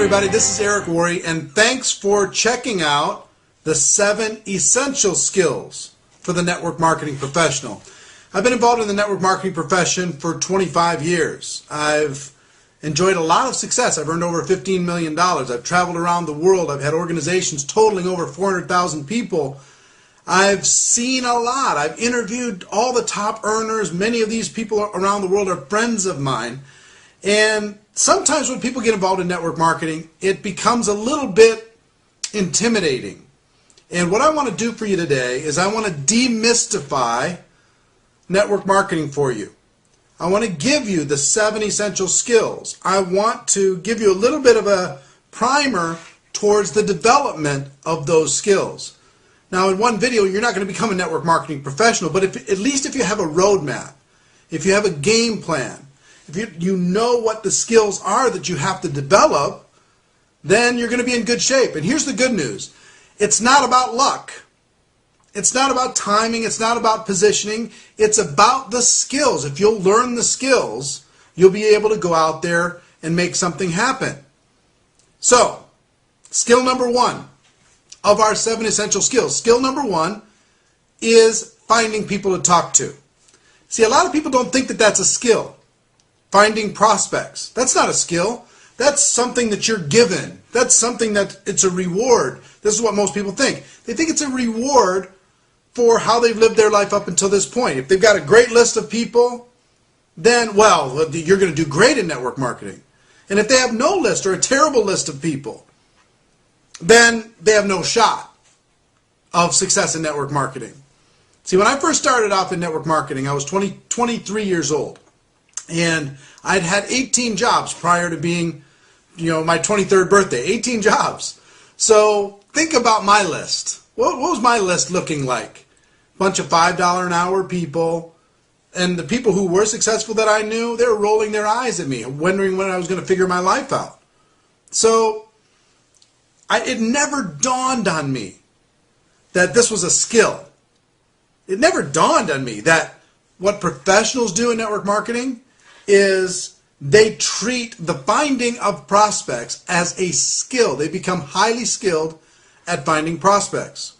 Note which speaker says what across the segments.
Speaker 1: everybody, this is Worre, and thanks for checking out the 7 essential skills for the network marketing professional. I've been involved in the network marketing profession for 25 years. I've enjoyed a lot of success. I've earned over $15 million. I've traveled around the world. I've had organizations totaling over 400,000 people. I've seen a lot. I've interviewed all the top earners. Many of these people around the world are friends of mine. And sometimes when people get involved in network marketing, it becomes a little bit intimidating. And what I want to do for you today is I want to demystify network marketing for you. I want to give you the 7 essential skills. I want to give you a little bit of a primer towards the development of those skills. Now, in one video, you're not going to become a network marketing professional, but at least if you have a roadmap, if you have a game plan, if you know what the skills are that you have to develop, then you're going to be in good shape. And here's the good news. It's not about luck. It's not about timing. It's not about positioning. It's about the skills. If you'll learn the skills, you'll be able to go out there and make something happen. So, skill number 1 of our 7 essential skills. Skill number 1 is finding people to talk to. See, a lot of people don't think that that's a skill. Finding prospects. That's not a skill. That's something that you're given. That's something that it's a reward. This is what most people think. They think it's a reward for how they've lived their life up until this point. If they've got a great list of people, then, well, you're going to do great in network marketing. And if they have no list or a terrible list of people, then they have no shot of success in network marketing. See, when I first started off in network marketing, I was 23 years old. And I'd had 18 jobs prior to being, my 23rd birthday. 18 jobs. So think about my list. What was my list looking like? Bunch of $5 an hour people. And the people who were successful that I knew, they were rolling their eyes at me, wondering when I was going to figure my life out. So it never dawned on me that this was a skill. It never dawned on me that what professionals do in network marketing is they treat the finding of prospects as a skill. They become highly skilled at finding prospects.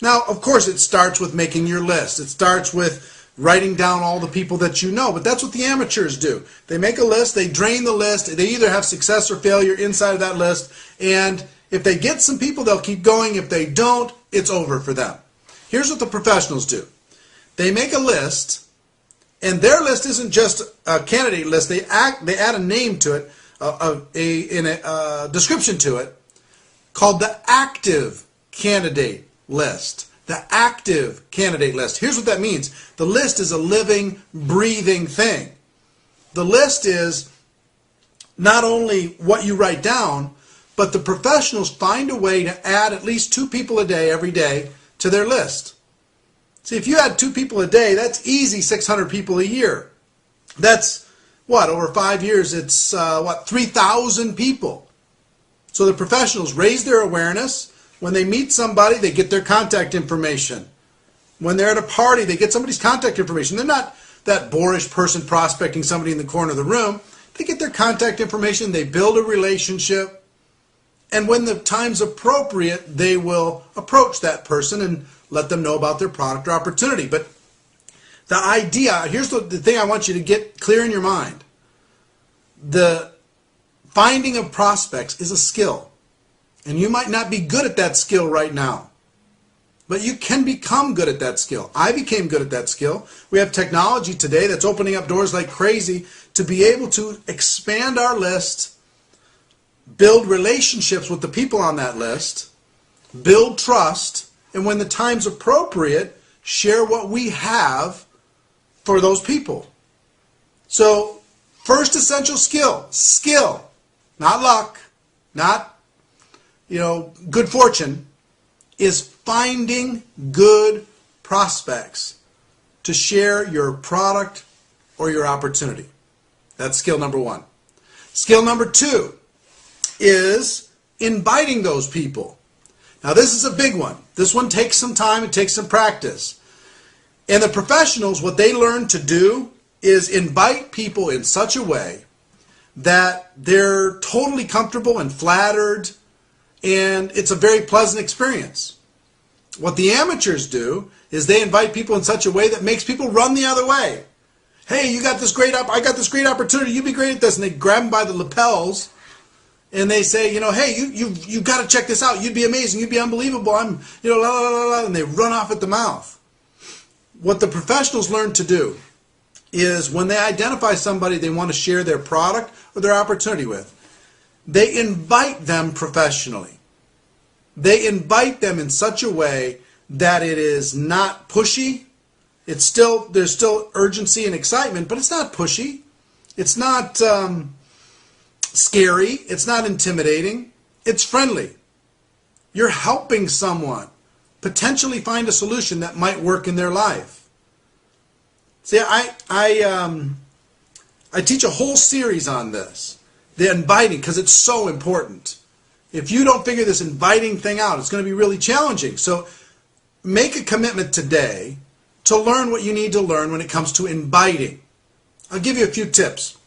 Speaker 1: Now, of course, it starts with making your list. It starts with writing down all the people that you know, but that's what the amateurs do. They make a list, they drain the list, they either have success or failure inside of that list, and if they get some people, they'll keep going. If they don't, it's over for them. Here's what the professionals do. They make a list, and their list isn't just a candidate list. They add a name to it, a description to it, called the active candidate list. The active candidate list. Here's what that means. The list is a living, breathing thing. The list is not only what you write down, but the professionals find a way to add at least 2 people a day, every day, to their list. See, if you add 2 people a day, that's easy 600 people a year. That's, over 5 years, it's, 3,000 people. So the professionals raise their awareness. When they meet somebody, they get their contact information. When they're at a party, they get somebody's contact information. They're not that boorish person prospecting somebody in the corner of the room. They get their contact information, they build a relationship, and when the time's appropriate, they will approach that person and let them know about their product or opportunity. But the idea, here's the thing I want you to get clear in your mind. The finding of prospects is a skill. And you might not be good at that skill right now. But you can become good at that skill. I became good at that skill. We have technology today that's opening up doors like crazy to be able to expand our list, build relationships with the people on that list, build trust, and when the time's appropriate, share what we have for those people. So, first essential skill, not luck, not, good fortune, is finding good prospects to share your product or your opportunity. That's skill number 1. Skill number 2 is inviting those people. Now this is a big one. This one takes some time, it takes some practice. And the professionals, what they learn to do is invite people in such a way that they're totally comfortable and flattered, and it's a very pleasant experience. What the amateurs do is they invite people in such a way that makes people run the other way. Hey, I got this great opportunity, you'd be great at this. And they grab them by the lapels and they say, hey, you got to check this out. You'd be amazing. You'd be unbelievable. La, la, la, la, and they run off at the mouth. What the professionals learn to do is when they identify somebody they want to share their product or their opportunity with, they invite them professionally. They invite them in such a way that it is not pushy. There's still urgency and excitement, but it's not pushy. It's not scary. It's not intimidating. It's friendly. You're helping someone potentially find a solution that might work in their life. See, I teach a whole series on this, the inviting, because it's so important. If you don't figure this inviting thing out, it's going to be really challenging. So make a commitment today to learn what you need to learn when it comes to inviting. I'll give you a few tips.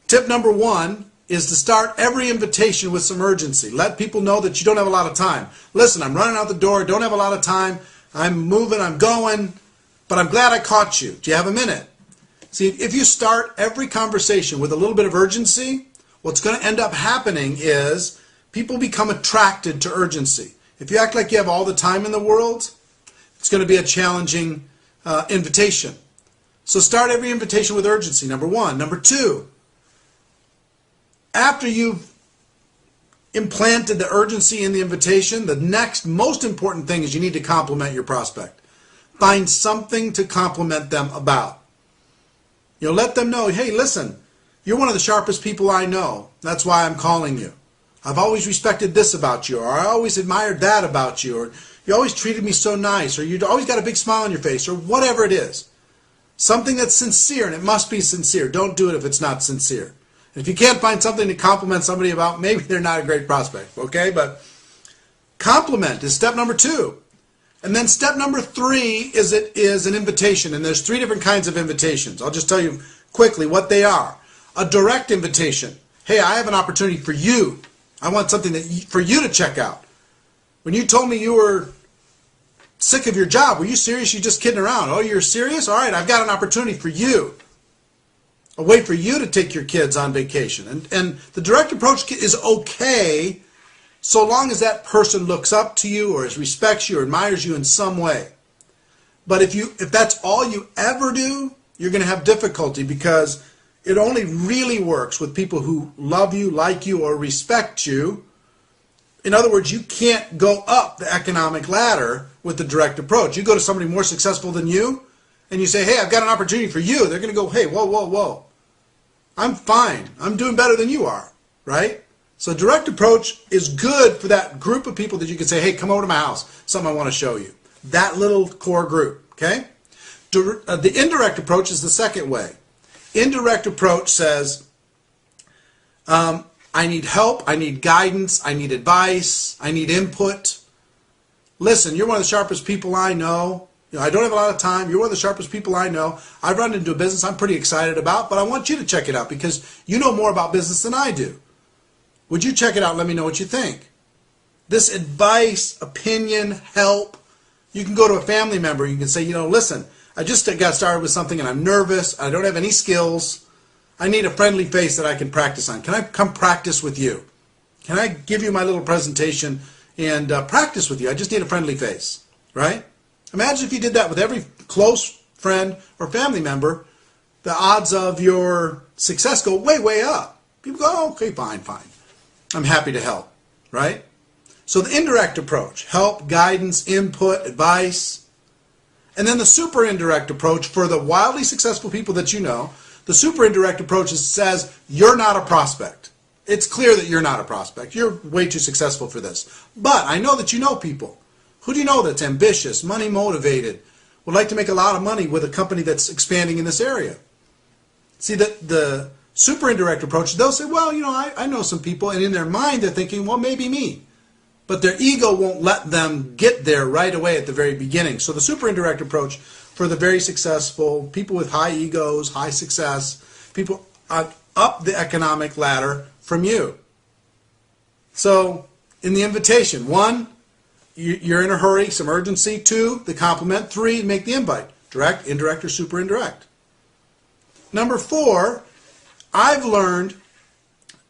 Speaker 1: Tip number 1 is to start every invitation with some urgency. Let people know that you don't have a lot of time. Listen, I'm running out the door, don't have a lot of time, I'm moving, I'm going, but I'm glad I caught you. Do you have a minute? See, if you start every conversation with a little bit of urgency, what's going to end up happening is people become attracted to urgency. If you act like you have all the time in the world, it's going to be a challenging invitation. So start every invitation with urgency, number 1. Number 2, after you've implanted the urgency in the invitation, the next most important thing is you need to compliment your prospect. Find something to compliment them about. Let them know, hey, listen, you're one of the sharpest people I know. That's why I'm calling you. I've always respected this about you, or I always admired that about you, or you always treated me so nice, or you always got a big smile on your face, or whatever it is. Something that's sincere, and it must be sincere. Don't do it if it's not sincere. And if you can't find something to compliment somebody about, maybe they're not a great prospect, okay? But compliment is step number 2. And then step number 3 is an invitation, and there's 3 different kinds of invitations. I'll just tell you quickly what they are. A direct invitation. Hey, I have an opportunity for you. I want something for you to check out. When you told me you were sick of your job, were you serious? You just kidding around? Oh, you're serious? All right, I've got an opportunity for you. A way for you to take your kids on vacation. And the direct approach is okay so long as that person looks up to you or respects you or admires you in some way. But if that's all you ever do, you're going to have difficulty because it only really works with people who love you, like you, or respect you. In other words, you can't go up the economic ladder with the direct approach. You go to somebody more successful than you, and you say, hey, I've got an opportunity for you. They're going to go, hey, whoa, whoa, whoa. I'm fine. I'm doing better than you are, right? So direct approach is good for that group of people that you can say, hey, come over to my house. Something I want to show you. That little core group, okay? The indirect approach is the second way. Indirect approach says, I need help, I need guidance, I need advice, I need input. Listen, you're one of the sharpest people I know. I don't have a lot of time. You're one of the sharpest people I know. I've run into a business I'm pretty excited about, but I want you to check it out because you know more about business than I do. Would you check it out and let me know what you think? This advice, opinion, help, you can go to a family member. You can say, listen, I just got started with something and I'm nervous. I don't have any skills. I need a friendly face that I can practice on. Can I come practice with you? Can I give you my little presentation and practice with you? I just need a friendly face, right? Imagine if you did that with every close friend or family member. The odds of your success go way, way up. People go, oh, okay, fine, fine. I'm happy to help, right? So the indirect approach, help, guidance, input, advice. And then the super indirect approach for the wildly successful people that you know, the super indirect approach says you're not a prospect. It's clear that you're not a prospect. You're way too successful for this. But I know that you know people. Who do you know that's ambitious, money motivated, would like to make a lot of money with a company that's expanding in this area? See, the super indirect approach, they'll say, well, I know some people, and in their mind they're thinking, well, maybe me. But their ego won't let them get there right away at the very beginning. So the super indirect approach for the very successful, people with high egos, high success, people up the economic ladder from you. So in the invitation, 1, you're in a hurry, some urgency. 2, the compliment. 3, make the invite. Direct, indirect, or super indirect. Number 4, I've learned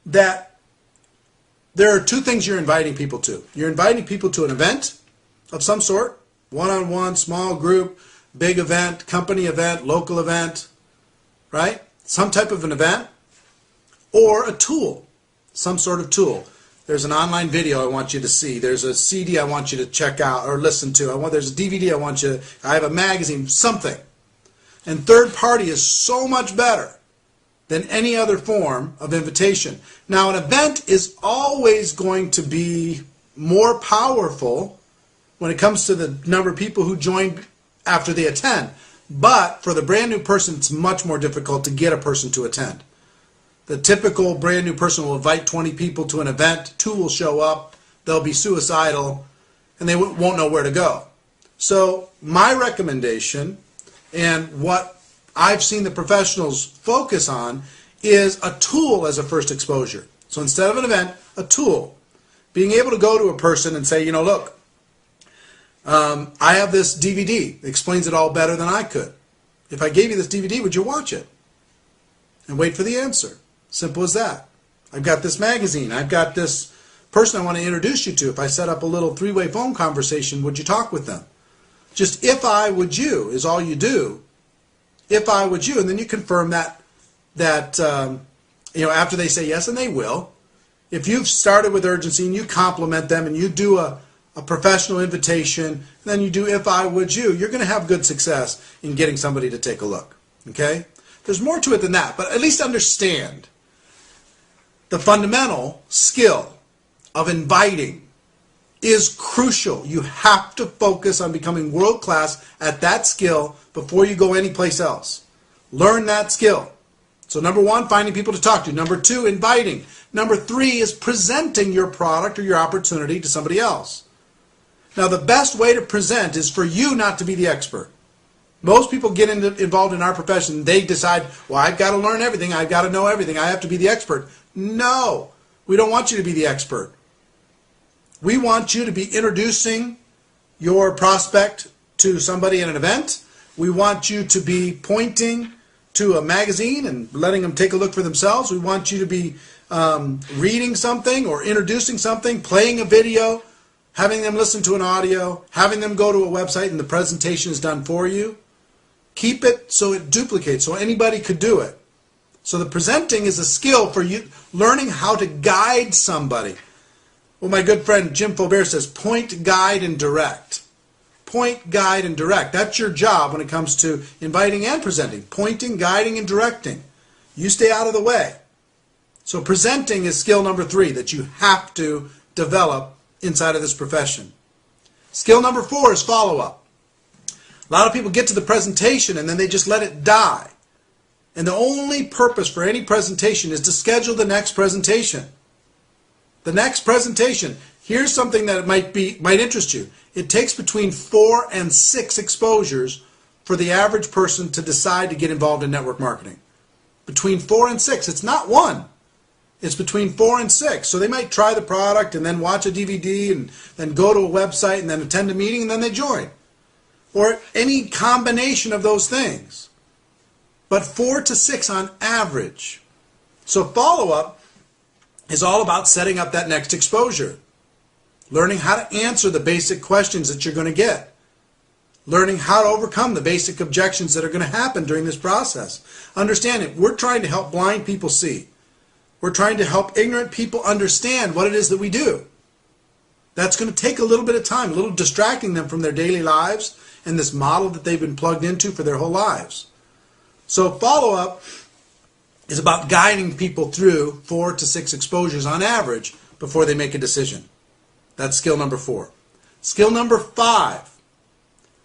Speaker 1: that there are 2 things you're inviting people to. You're inviting people to an event of some sort, one-on-one, small group, big event, company event, local event, right? Some type of an event, or a tool, some sort of tool. There's an online video I want you to see. There's a CD I want you to check out or listen to. There's a DVD I have a magazine, something. And third party is so much better than any other form of invitation. Now, an event is always going to be more powerful when it comes to the number of people who join after they attend. But for the brand new person, it's much more difficult to get a person to attend. The typical brand new person will invite 20 people to an event, 2 will show up, they'll be suicidal, and they won't know where to go. So my recommendation, and what I've seen the professionals focus on, is a tool as a first exposure. So instead of an event, a tool. Being able to go to a person and say, look, I have this DVD. It explains it all better than I could. If I gave you this DVD, would you watch it? And wait for the answer. Simple as that. I've got this magazine. I've got this person I want to introduce you to. If I set up a little 3-way phone conversation, would you talk with them? Just if I would you is all you do. If I would you, and then you confirm that after they say yes, and they will. If you've started with urgency and you compliment them and you do a professional invitation, and then you do if I would you, you're going to have good success in getting somebody to take a look. Okay? There's more to it than that, but at least understand the fundamental skill of inviting is crucial. You have to focus on becoming world class at that skill before you go anyplace else. Learn that skill. So number 1, finding people to talk to. Number 2, inviting. Number 3 is presenting your product or your opportunity to somebody else. Now the best way to present is for you not to be the expert. Most people get involved in our profession. They decide, well, I've got to learn everything. I've got to know everything. I have to be the expert. No, we don't want you to be the expert. We want you to be introducing your prospect to somebody at an event. We want you to be pointing to a magazine and letting them take a look for themselves. We want you to be reading something or introducing something, playing a video, having them listen to an audio, having them go to a website and the presentation is done for you. Keep it so it duplicates, so anybody could do it. So the presenting is a skill for you, learning how to guide somebody. Well, my good friend Jim Faubert says, point, guide, and direct. Point, guide, and direct. That's your job when it comes to inviting and presenting. Pointing, guiding, and directing. You stay out of the way. So presenting is skill number 3 that you have to develop inside of this profession. Skill number 4 is follow-up. A lot of people get to the presentation and then they just let it die. And the only purpose for any presentation is to schedule the next presentation. The next presentation. Here's something that might interest you. It takes between 4 and 6 exposures for the average person to decide to get involved in network marketing. Between 4 and 6. It's not 1. It's between 4 and 6. So they might try the product and then watch a DVD and then go to a website and then attend a meeting and then they join. Or any combination of those things. But 4 to 6 on average. So follow-up is all about setting up that next exposure. Learning how to answer the basic questions that you're going to get. Learning how to overcome the basic objections that are going to happen during this process. Understanding, we're trying to help blind people see. We're trying to help ignorant people understand what it is that we do. That's going to take a little bit of time, a little distracting them from their daily lives and this model that they've been plugged into for their whole lives. So follow-up is about guiding people through 4 to 6 exposures on average before they make a decision. That's skill number 4. Skill number 5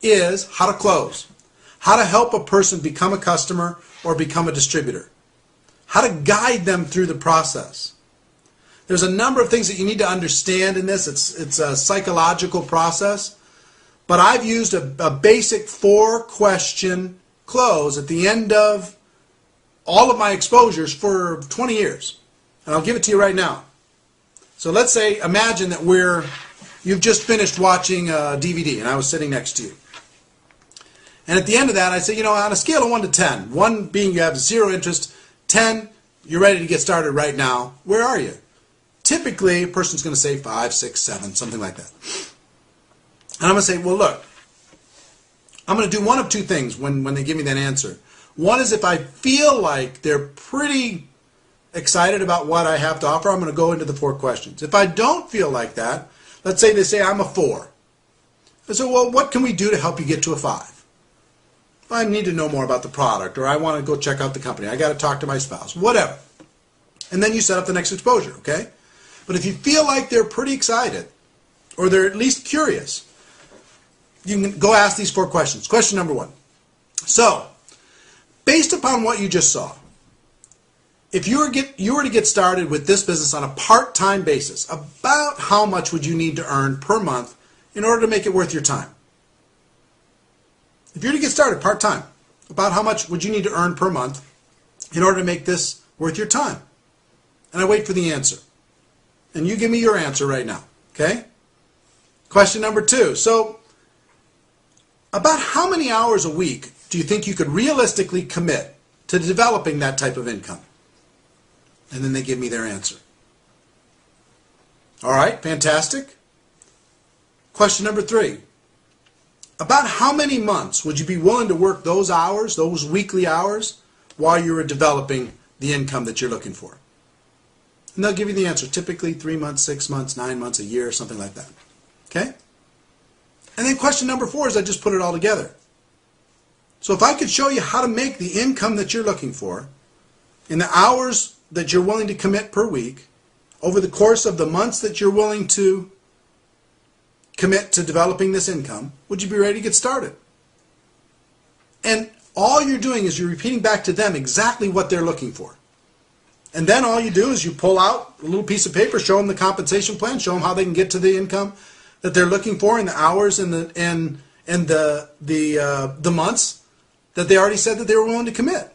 Speaker 1: is how to close. How to help a person become a customer or become a distributor. How to guide them through the process. There's a number of things that you need to understand in this. It's a psychological process. But I've used a basic 4-question close at the end of all of my exposures for 20 years. And I'll give it to you right now. So let's say, imagine that you've just finished watching a DVD and I was sitting next to you. And at the end of that, I say, on a scale of 1 to 10, 1 being you have zero interest, 10, you're ready to get started right now, where are you? Typically, a person's going to say 5, 6, 7, something like that. And I'm going to say, well, look, I'm going to do one of two things when they give me that answer. One is if I feel like they're pretty excited about what I have to offer, I'm going to go into the 4 questions. If I don't feel like that, let's say they say I'm a 4. I say, well, what can we do to help you get to a 5? I need to know more about the product, or I want to go check out the company. I got to talk to my spouse, whatever. And then you set up the next exposure, okay? But if you feel like they're pretty excited, or they're at least curious, you can go ask these 4 questions. Question number 1. So, based upon what you just saw, if you were to get started with this business on a part-time basis, about how much would you need to earn per month in order to make it worth your time? If you were to get started part-time, about how much would you need to earn per month in order to make this worth your time? And I wait for the answer. And you give me your answer right now, okay? Question number 2. So, about how many hours a week do you think you could realistically commit to developing that type of income? And then they give me their answer. All right, fantastic. Question number 3. About how many months would you be willing to work those hours, those weekly hours, while you were developing the income that you're looking for? And they'll give you the answer. Typically 3 months, 6 months, 9 months, a year, something like that. Okay? And then question number 4 is I just put it all together. So if I could show you how to make the income that you're looking for in the hours that you're willing to commit per week, over the course of the months that you're willing to commit to developing this income, would you be ready to get started? And all you're doing is you're repeating back to them exactly what they're looking for. And then all you do is you pull out a little piece of paper, show them the compensation plan, show them how they can get to the income that they're looking for in the hours and the months that they already said that they were willing to commit.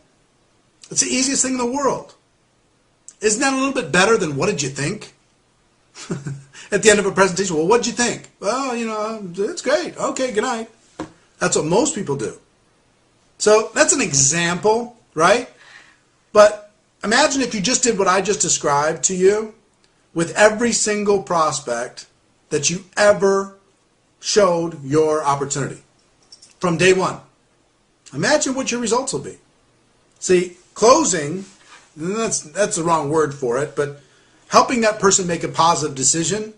Speaker 1: It's the easiest thing in the world. Isn't that a little bit better than what did you think? At the end of a presentation, well, what did you think? Well, it's great. Okay, good night. That's what most people do. So that's an example, right? But imagine if you just did what I just described to you with every single prospect that you ever showed your opportunity from day one. Imagine what your results will be. See, closing, that's the wrong word for it, but helping that person make a positive decision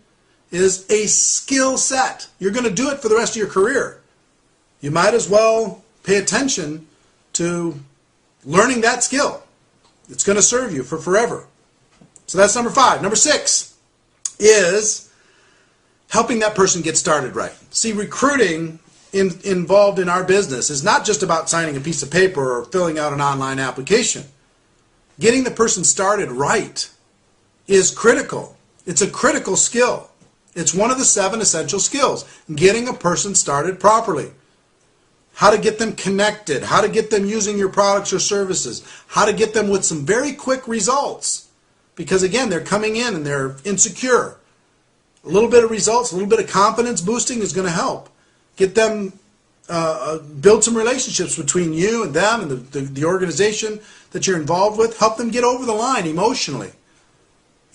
Speaker 1: is a skill set. You're going to do it for the rest of your career. You might as well pay attention to learning that skill. It's going to serve you for forever. So that's number 5. Number 6 is helping that person get started right. See, recruiting involved in our business is not just about signing a piece of paper or filling out an online application. Getting the person started right is critical. It's a critical skill. It's one of the 7 essential skills. Getting a person started properly. How to get them connected. How to get them using your products or services. How to get them with some very quick results. Because again, they're coming in and they're insecure. A little bit of results, a little bit of confidence boosting is going to help. Get them, build some relationships between you and them and the organization that you're involved with. Help them get over the line emotionally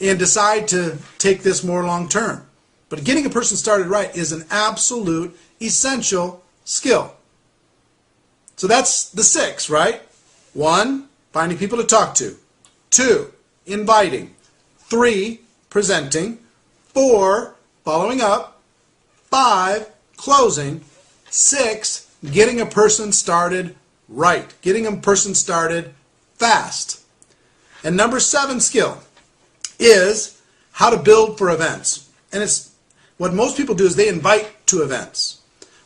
Speaker 1: and decide to take this more long term. But getting a person started right is an absolute essential skill. So that's the 6, right? 1, finding people to talk to. 2, inviting. 3, presenting. 4, following up. 5, closing. 6, getting a person started right. Getting a person started fast. And number 7 skill is how to build for events. And it's what most people do is they invite to events.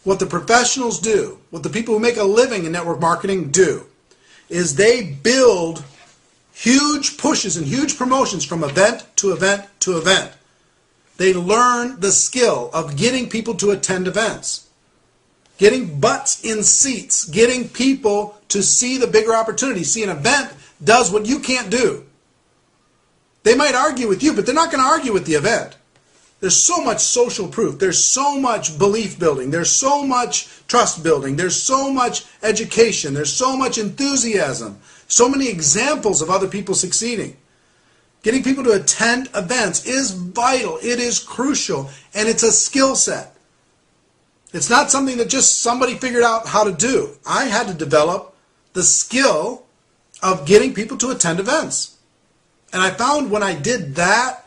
Speaker 1: What the professionals do, what the people who make a living in network marketing do, is they build huge pushes and huge promotions from event to event to event. They learn the skill of getting people to attend events, getting butts in seats, getting people to see the bigger opportunity, see an event does what you can't do. They might argue with you, but they're not going to argue with the event. There's so much social proof. There's so much belief building. There's so much trust building. There's so much education. There's so much enthusiasm. So many examples of other people succeeding. Getting people to attend events is vital. It is crucial. And it's a skill set. It's not something that just somebody figured out how to do. I had to develop the skill of getting people to attend events. And I found when I did that,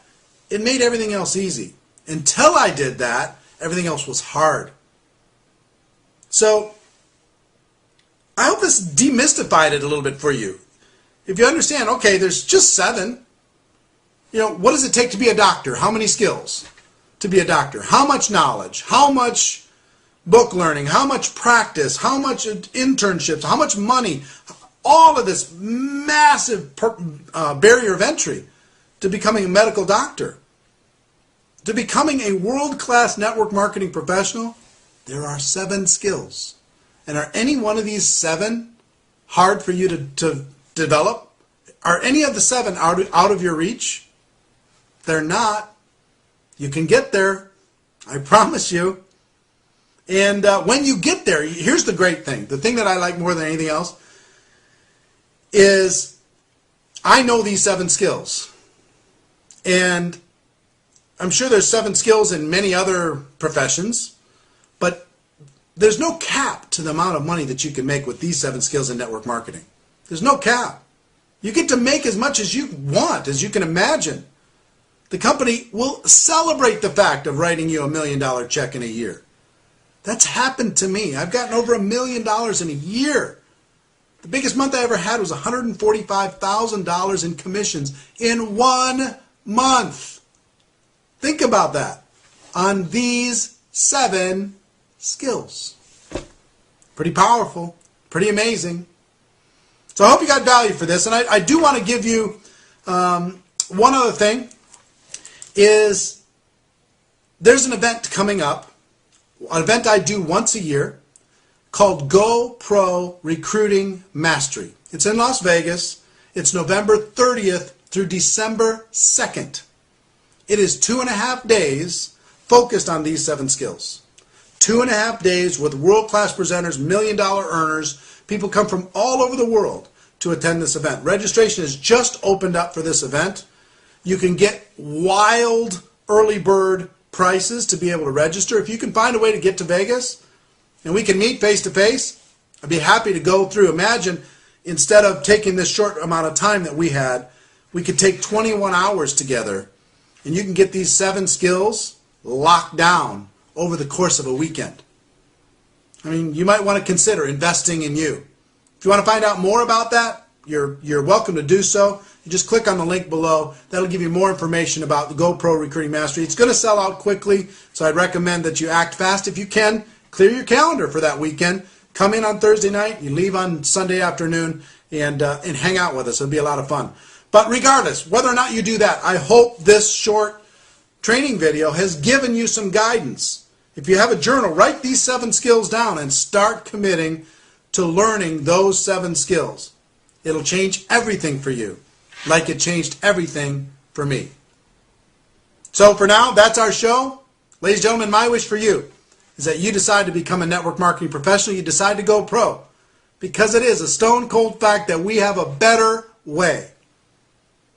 Speaker 1: it made everything else easy. Until I did that, everything else was hard. So, I hope this demystified it a little bit for you. If you understand, okay, there's just 7. What does it take to be a doctor? How many skills to be a doctor? How much knowledge? How much book learning? How much practice? How much internships? How much money? All of this massive barrier of entry to becoming a medical doctor. To becoming a world-class network marketing professional, there are 7 skills. And are any one of these 7 hard for you to develop? Are any of the 7 out of your reach? They're not. You can get there. I promise you. And when you get there, here's the great thing. The thing that I like more than anything else is I know these 7 skills. And I'm sure there's 7 skills in many other professions, but there's no cap to the amount of money that you can make with these 7 skills in network marketing. There's no cap. You get to make as much as you want, as you can imagine. The company will celebrate the fact of writing you $1 million check in a year. That's happened to me. I've gotten over $1 million in a year. The biggest month I ever had was $145,000 in commissions in 1 month. Think about that. On these 7 skills. Pretty powerful. Pretty amazing. So I hope you got value for this. And I do want to give you one other thing. Is there's an event coming up. An event I do once a year called Go Pro Recruiting Mastery. It's in Las Vegas. It's November 30th through December 2nd. It is 2.5 days focused on these 7 skills. 2.5 days with world-class presenters, $1 million earners. People come from all over the world to attend this event. Registration is just opened up for this event. You can get wild early bird prices to be able to register. If you can find a way to get to Vegas and we can meet face to face, I'd be happy to go through. Imagine instead of taking this short amount of time that we had, we could take 21 hours together and you can get these 7 skills locked down over the course of a weekend. I mean, you might want to consider investing in you. If you want to find out more about that, you're welcome to do so. You just click on the link below. That'll give you more information about the Go Pro Recruiting Mastery. It's going to sell out quickly, so I'd recommend that you act fast. If you can, clear your calendar for that weekend. Come in on Thursday night, you leave on Sunday afternoon, and hang out with us. It'll be a lot of fun. But regardless, whether or not you do that, I hope this short training video has given you some guidance. If you have a journal, write these 7 skills down and start committing to learning those 7 skills. It'll change everything for you, like it changed everything for me. So for now, that's our show. Ladies and gentlemen, my wish for you is that you decide to become a network marketing professional. You decide to go pro, because it is a stone cold fact that we have a better way.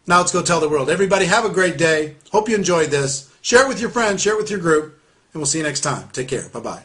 Speaker 1: Now let's go tell the world. Everybody have a great day. Hope you enjoyed this. Share it with your friends, share it with your group, and we'll see you next time. Take care. Bye-bye.